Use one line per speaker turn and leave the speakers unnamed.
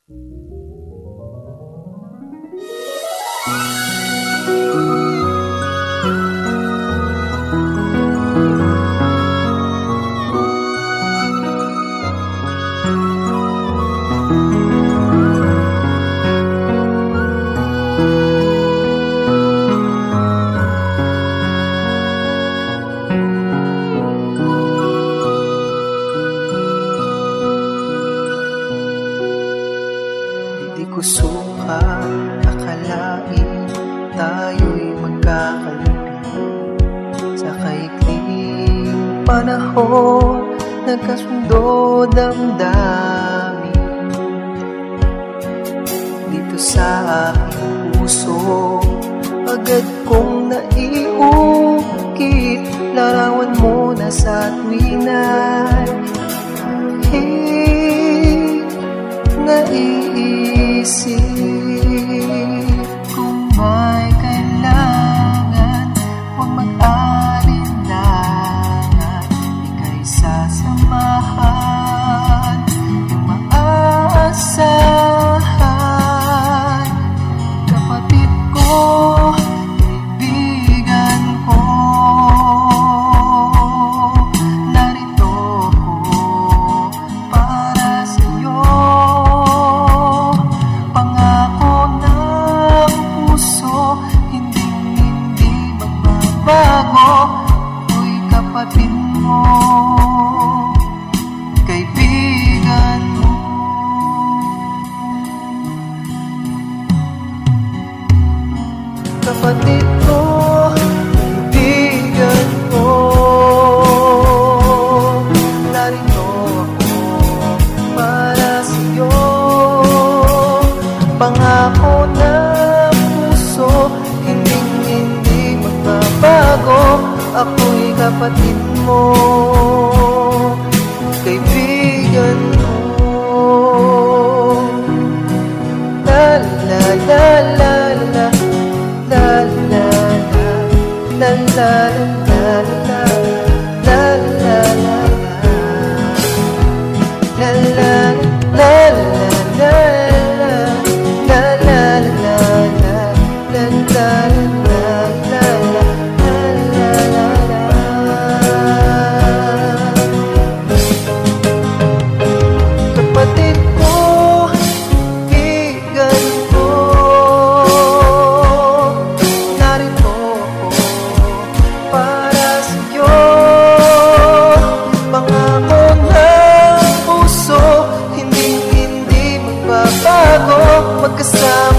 Di ko suka akalain tayo'y magkakalapit. Sa kaikling panahon nagkasundo damdamin. Dito sa aking puso agad kong naiukit. Larawan mo na sa tuwina'y naiisip. Kung may kailangan, huwag mag-alinlangan. Ika'y sasamahan, yung maaasahan. Kapatid ko, kaibigan ko, narito ko para sa'yo. Bago, ako'y kapatid mo, kaibigan mo. Kapatid ko, kaibigan ko, narito ako para sa'yo. Pangako ng puso, hindi magbabago. Ako'y kapatid mo, kaibigan mo. La la la la la, la la la, la la la la, la la la, la la la la, la la la la, kapatid ko, kaibigan ko, narito ako para sa'yo. Pangako ng puso, hindi magbabago. Magkasama